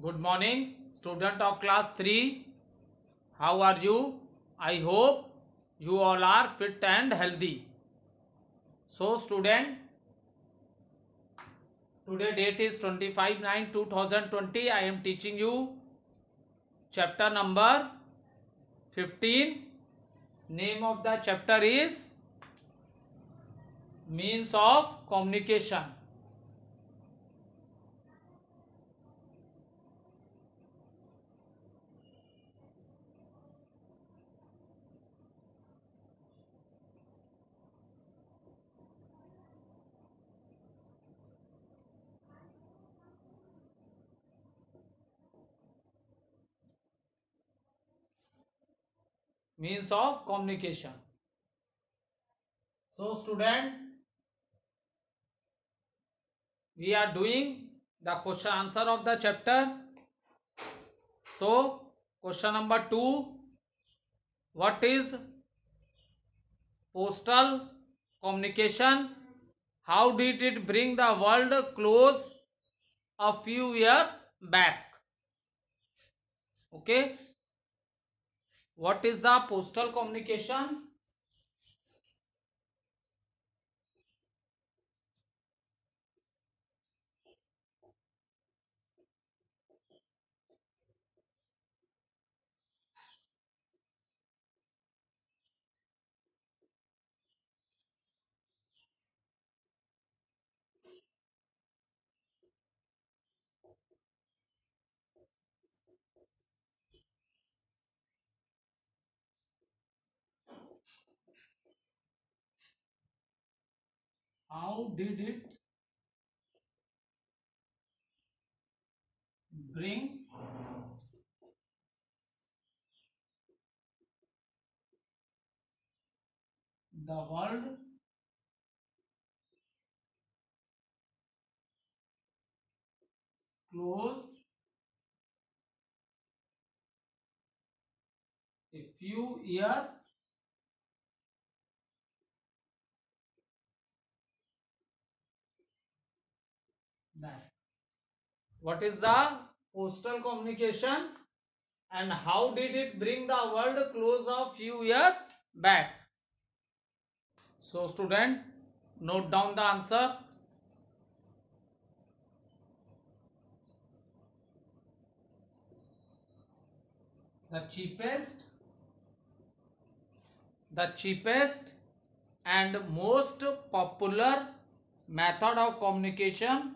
Good morning, student of class 3. How are you? I hope you all are fit and healthy. So, student, today date is 25/9/2020. I am teaching you chapter number 15. Name of the chapter is Means of Communication. Means of communication. So, student, we are doing the question answer of the chapter. So, question number 2. What is postal communication? How did it bring the world close a few years back? Okay. What is the postal communication? How did it bring the world close a few years back? What is the postal communication and how did it bring the world close a few years back? So, student, note down the answer. The cheapest and most popular method of communication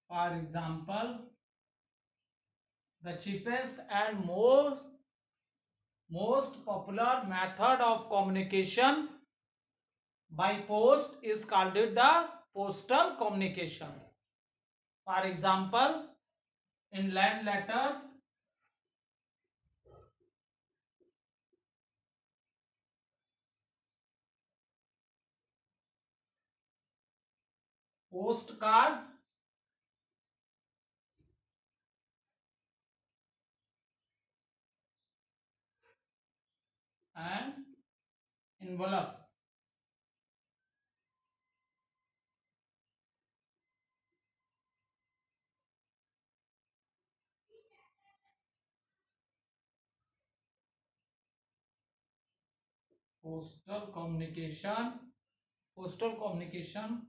for example, the cheapest and most popular method of communication by post is called it the postal communication. For example, in land letters, postcards, and envelopes. Postal communication. Postal communication.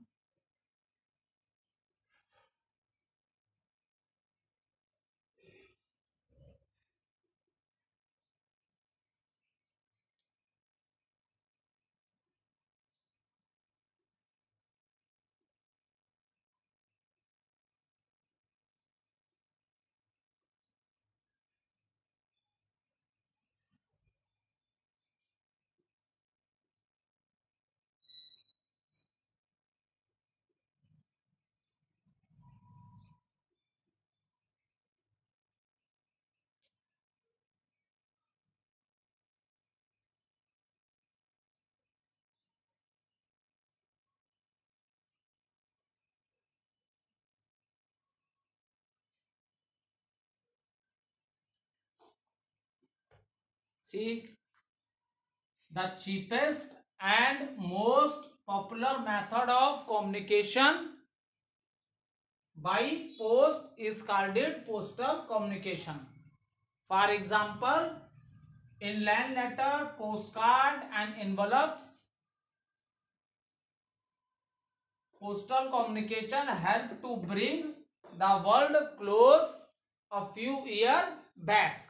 See, the cheapest and most popular method of communication by post is called it postal communication. For example, inland letter, postcard and envelopes. Postal communication helped to bring the world close a few years back.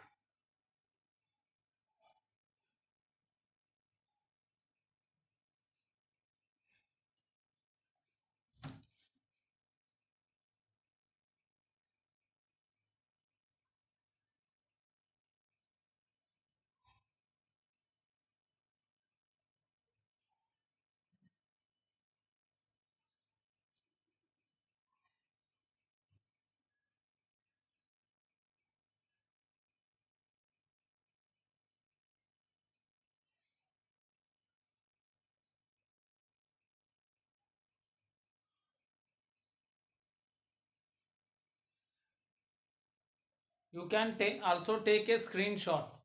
You can also take a screenshot.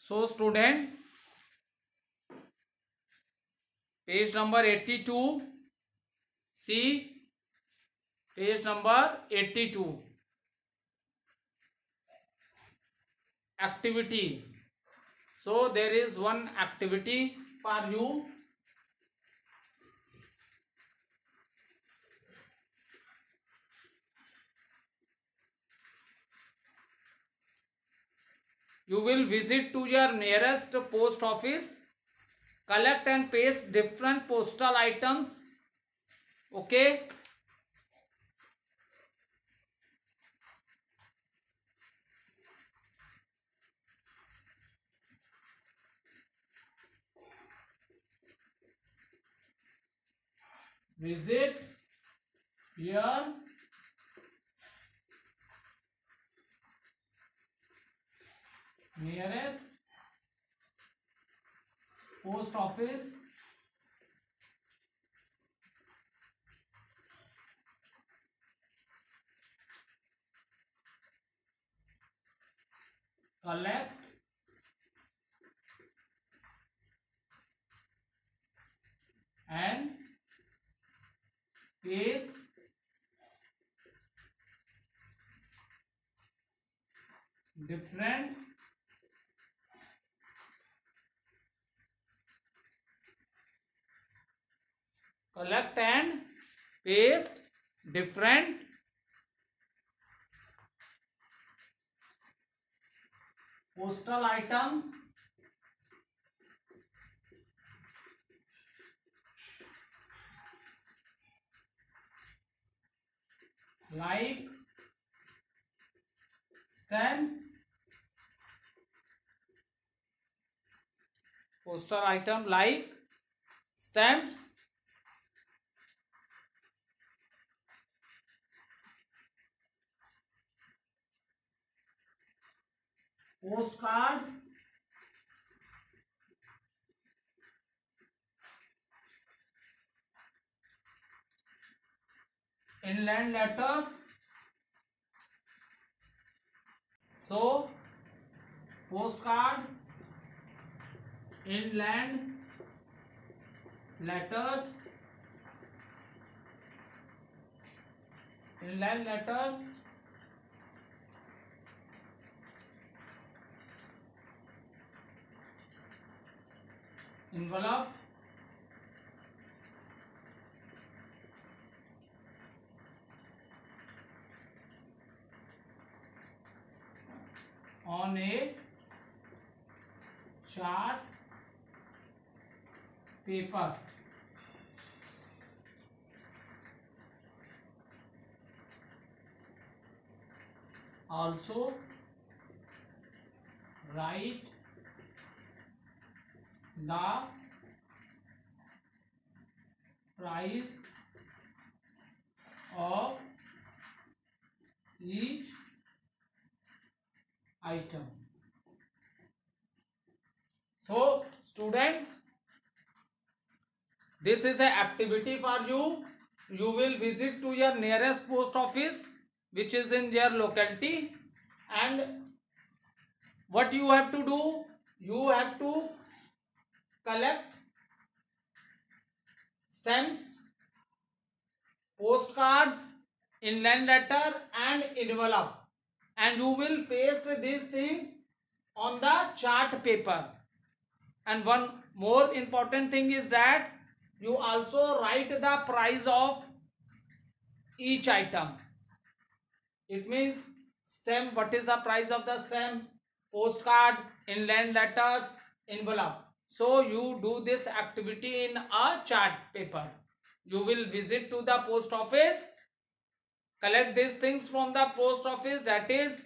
So student, page number 82. See, page number 82. Activity. So there is one activity for you. You will visit to your nearest post office, collect and paste different postal items. Okay. Visit your nearest post office, collect and paste different collect and paste different postal items like stamps, postal item like stamps, postcard, inland letters. So postcard, inland letters, inland letter, envelope, on a chart paper. Also write the price of each item. So student, this is an activity for you. You will visit to your nearest post office which is in your locality, and what you have to do, you have to collect stamps, postcards, inland letter and envelope, and you will paste these things on the chart paper. And one more important thing is that you also write the price of each item. It means stamp, what is the price of the stamp, postcard, inland letters, envelope. So you do this activity in a chart paper. You will visit to the post office, collect these things from the post office, that is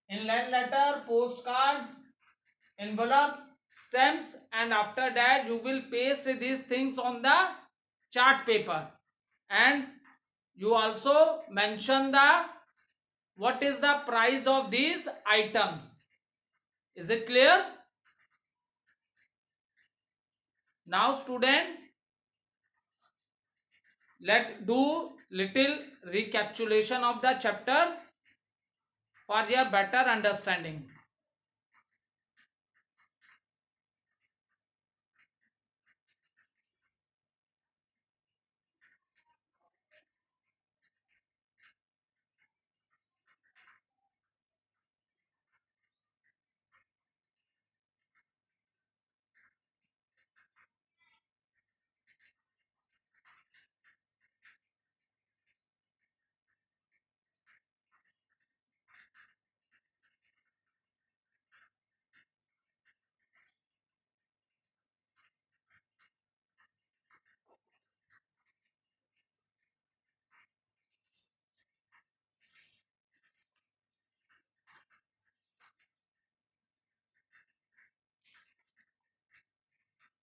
inland letter, postcards, envelopes, stamps, and after that you will paste these things on the chart paper, and you also mention the what is the price of these items. Is it clear? Now student, let do little recapitulation of the chapter for your better understanding.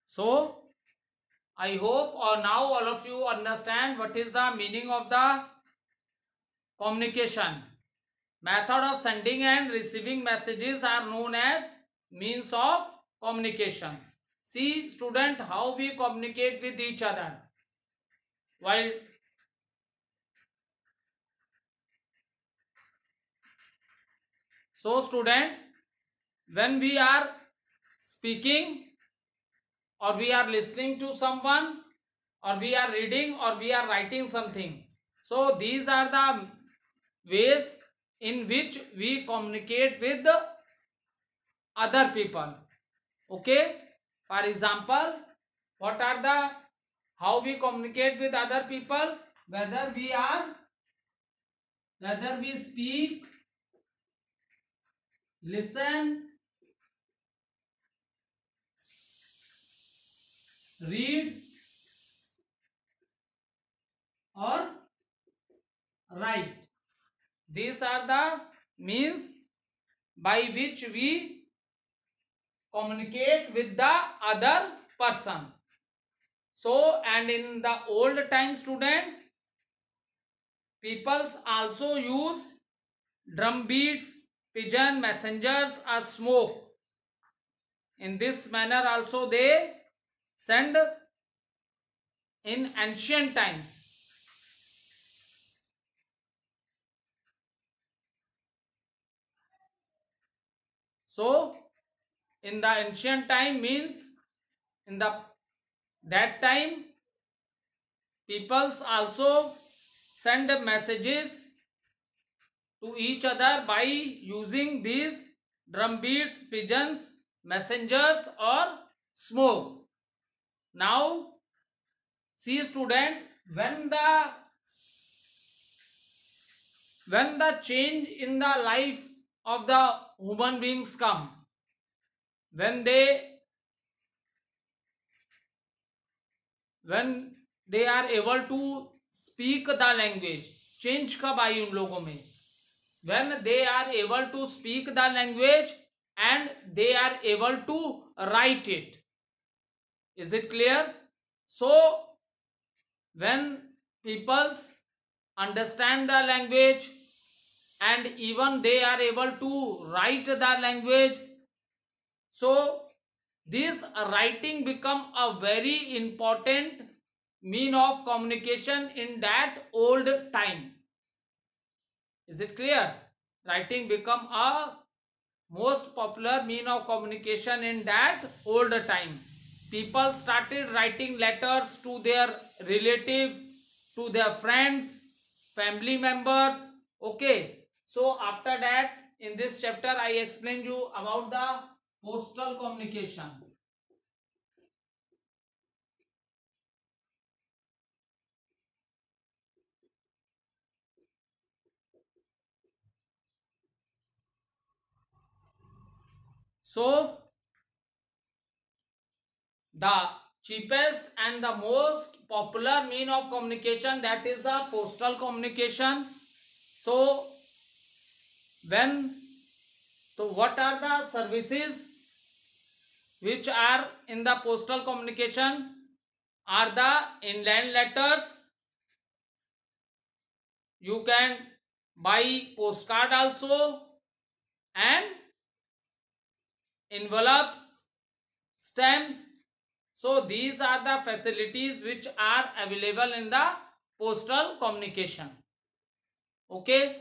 So I hope or now all of you understand what is the meaning of the communication. Method of sending and receiving messages are known as means of communication. See student, how we communicate with each other. While so student, when we are speaking or we are listening to someone or we are reading or we are writing something, so these are the ways in which we communicate with the other people. Okay, for example, what are the how we communicate with other people, whether we speak, listen, read or write. These are the means by which we communicate with the other person. So, and in the old time, student, peoples also use drum beats, pigeon, messengers, or smoke. In this manner also they send in ancient times. So in the ancient time means in the that time peoples also send messages to each other by using these drum beats, pigeons, messengers, or smoke. Now see student, when the change in the life of the human beings come, when they are able to speak the language, change कब आई उन लोगों में, when they are able to speak the language and they are able to write it. Is it clear? So when peoples understand the language and even they are able to write the language, so this writing become a very important mean of communication in that old time. Is it clear? Writing become a most popular mean of communication in that old time. People started writing letters to their relative, to their friends, family members. Okay. So after that, in this chapter, I explained you about the postal communication. So the cheapest and the most popular mean of communication, that is the postal communication. So what are the services which are in the postal communication? Are the inland letters. You can buy postcard also, and envelopes, stamps. So these are the facilities which are available in the postal communication. Okay.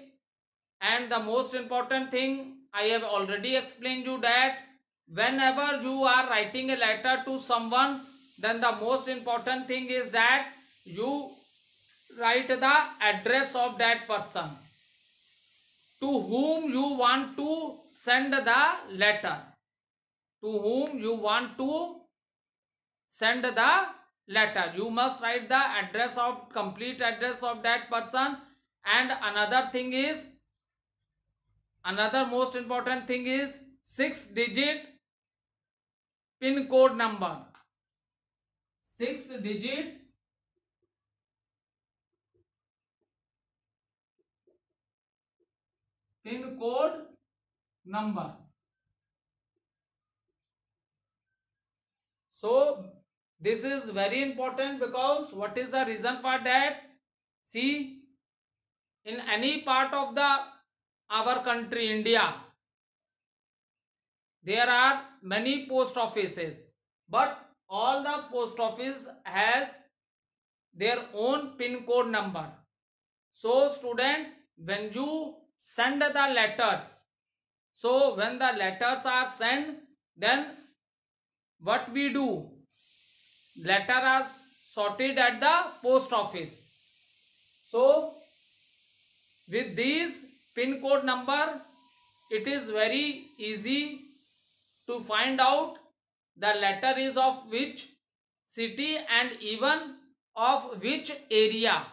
And the most important thing, I have already explained you that whenever you are writing a letter to someone, then the most important thing is that you write the address of that person to whom you want to send the letter. To whom you want to send the letter, you must write the address of complete address of that person. And another most important thing is 6-digit pin code number. 6 digits pin code number. So this is very important, because what is the reason for that? See, in any part of our country, India, there are many post offices, but all the post office has their own pin code number. So student, when you send the letters, so when the letters are sent, then what we do? Letter are sorted at the post office. So with these pin code number, it is very easy to find out the letter is of which city and even of which area.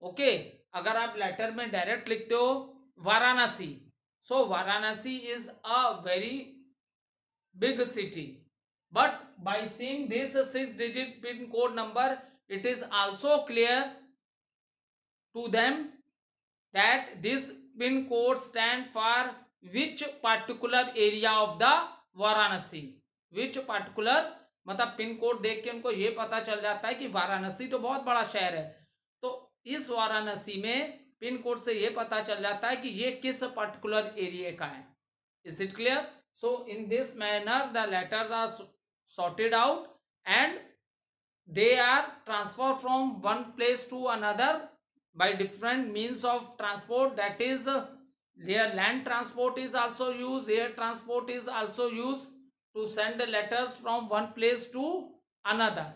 Okay अगर आप letter में direct लिखते हो Varanasi, so Varanasi is a very big city, but by seeing this 6-digit pin code number, it is also clear to them that this pin code stand for which particular area of the Varanasi, which particular, मतलब pin code देख के उनको ये पता चल जाता है कि वाराणसी तो बहुत बड़ा शहर है, तो इस वाराणसी में पिन कोड से ये पता चल जाता है कि ये किस पर्टिकुलर एरिया का है. Is it clear? So in this manner the letters are sorted out and they are transferred from one place to another by different means of transport. That is, their land transport is also used, air transport is also used to send letters from one place to another.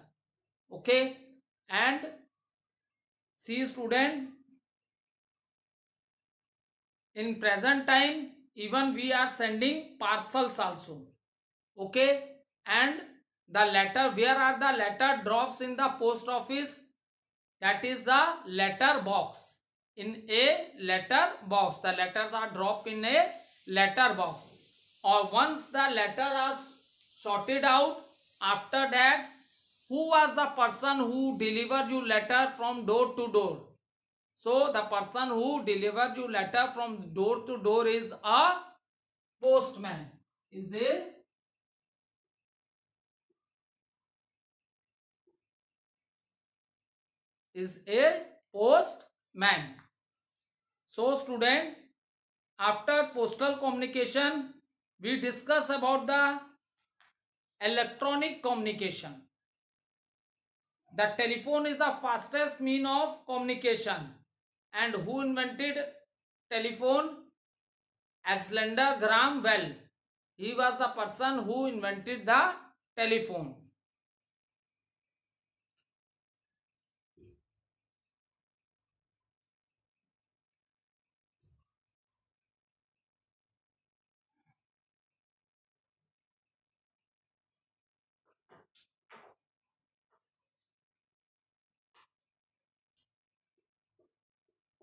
Okay, and see student, in present time even we are sending parcels also. Okay, and the letter, where are the letter drops in the post office? That is the letter box. In a letter box, the letters are dropped in a letter box. Or once the letter are sorted out, after that who was the person who delivered you letter from door to door? So the person who delivered you letter from door to door is a postman. Is a postman. So student, after postal communication we discuss about the electronic communication. The telephone is the fastest mean of communication. And who invented telephone? Alexander Graham Bell. He was the person who invented the telephone.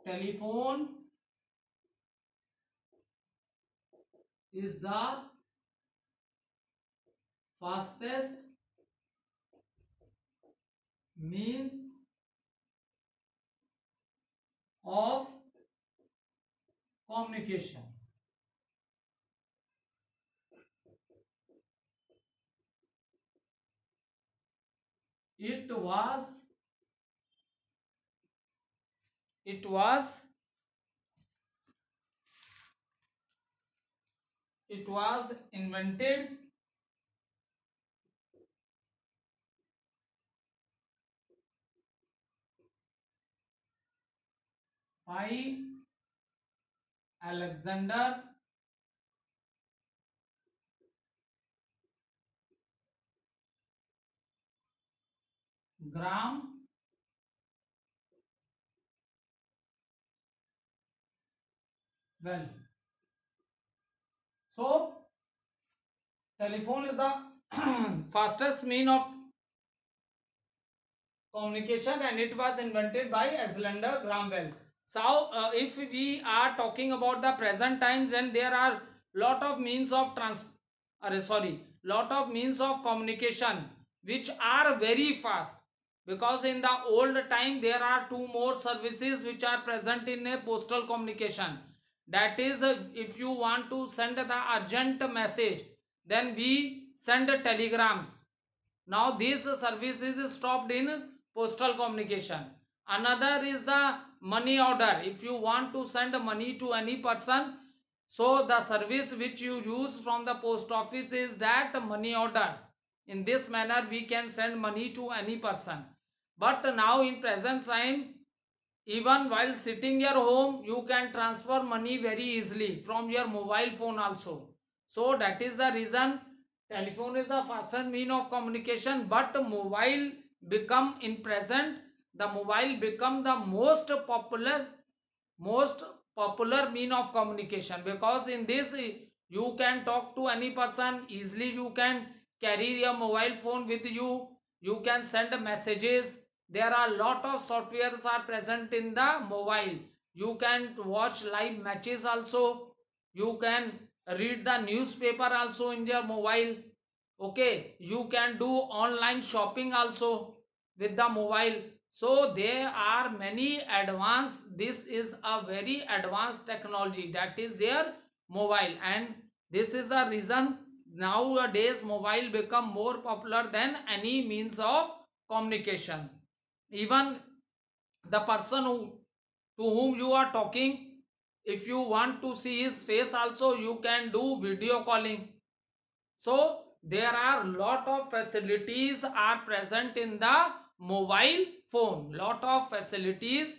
Telephone is the fastest means of communication. It was invented by Alexander Graham Bell. So telephone is the fastest mean of communication and it was invented by Alexander Graham Bell. So if we are talking about the present time, then there are lot of means of lot of means of communication which are very fast, because in the old time there are two more services which are present in a postal communication. That is, if you want to send the urgent message, then we send telegrams. Now this service is stopped in postal communication. Another is the money order. If you want to send money to any person, so the service which you use from the post office is that money order. In this manner we can send money to any person. But now in present time, even while sitting your home, you can transfer money very easily from your mobile phone also. So that is the reason telephone is the fastest mean of communication. But mobile become, in present, the mobile become the most popular mean of communication, because in this you can talk to any person easily. You can carry your mobile phone with you. You can send messages. There are lot of softwares are present in the mobile. You can watch live matches also. You can read the newspaper also in your mobile. Okay, you can do online shopping also with the mobile. So there are many advanced, this is a very advanced technology, that is their mobile, and this is the reason nowadays mobile become more popular than any means of communication. Even the person to whom you are talking, if you want to see his face also, you can do video calling. So there are lot of facilities are present in the mobile phone, lot of facilities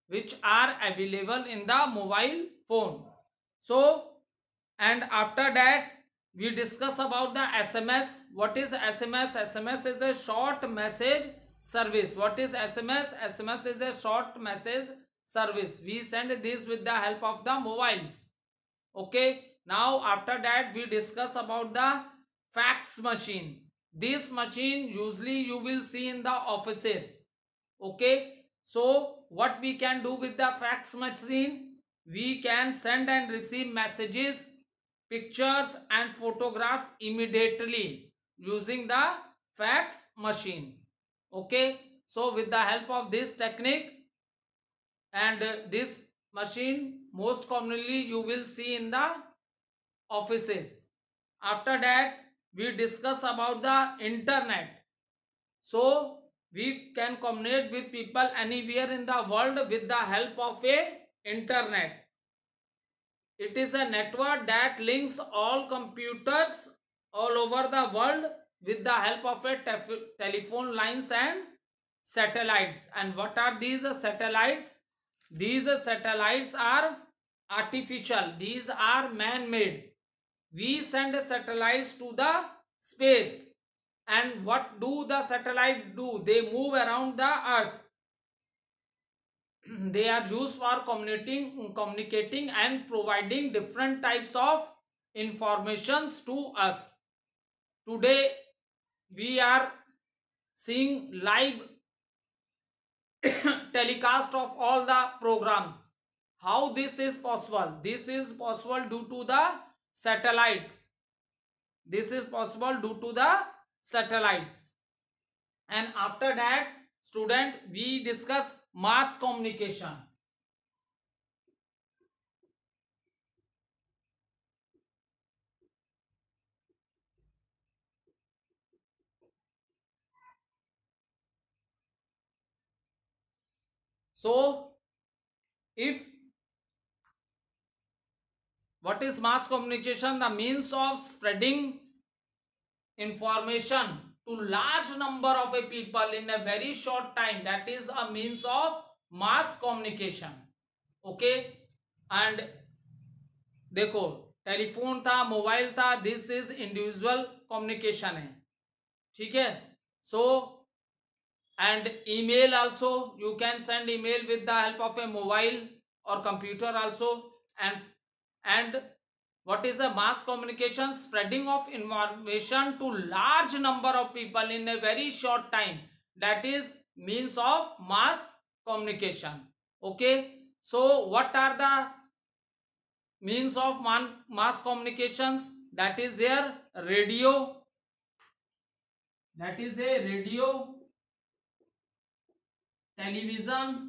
which are available in the mobile phone. So, and after that we discuss about the SMS. What is SMS? SMS is a short message service. What is SMS? SMS is a short message service. We send this with the help of the mobiles. Okay, now after that we discuss about the fax machine. This machine usually you will see in the offices. Okay, so what we can do with the fax machine? We can send and receive messages, pictures and photographs immediately using the fax machine. Okay, so with the help of this technique and this machine, most commonly you will see in the offices. After that we discuss about the internet. So we can communicate with people anywhere in the world with the help of a internet. It is a network that links all computers all over the world with the help of a telephone lines and satellites. And what are these satellites? These satellites are artificial. These are man-made. We send satellites to the space, and what do the satellite do? They move around the earth. They are used for communicating and providing different types of informations to us. Today we are seeing live telecast of all the programs. How this is possible? This is possible due to the satellites. This is possible due to the satellites. And after that, student, we discuss mass communication. So if what is mass communication? The means of spreading information to large number of a people in a very short time, that is a means of mass communication. Okay, and देखो telephone था, mobile था, this is individual communication है, ठीक है. So and email also, you can send email with the help of a mobile और computer also. And what is a mass communication? Spreading of information to large number of people in a very short time, that is means of mass communication. Okay, so what are the means of mass communications? That is their radio, that is a radio, television,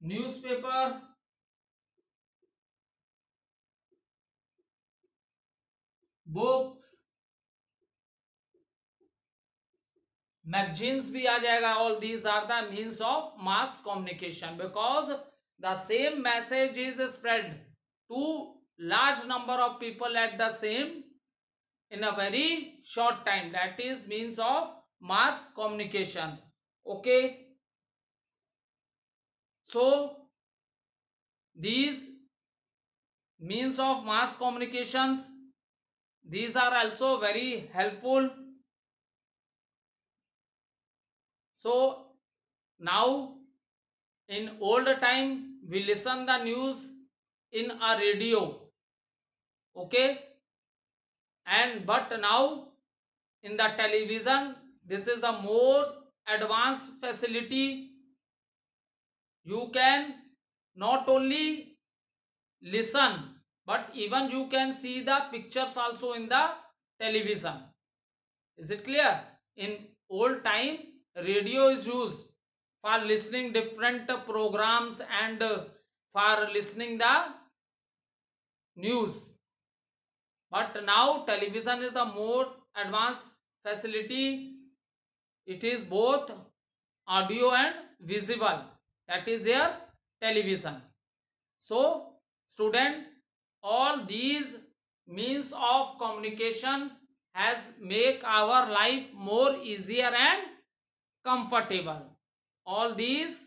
newspaper, books, magazines भी आ जाएगा. All these are the means of mass communication because the same message is spread to large number of people at the same in a very short time, that is means of mass communication. Okay, so these means of mass communications, these are also very helpful. So now in old time we listen the news in a radio. Okay, and but now in the television, this is a more advanced facility. You can not only listen but even you can see the pictures also in the television. Is it clear? In old time, radio is used for listening different programs and for listening the news. But now television is the more advanced facility. It is both audio and visible. That is your television. So student, all these means of communication has make our life more easier and comfortable. All these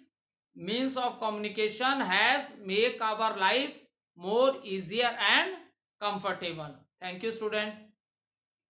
means of communication has make our life more easier and comfortable. Thank you student.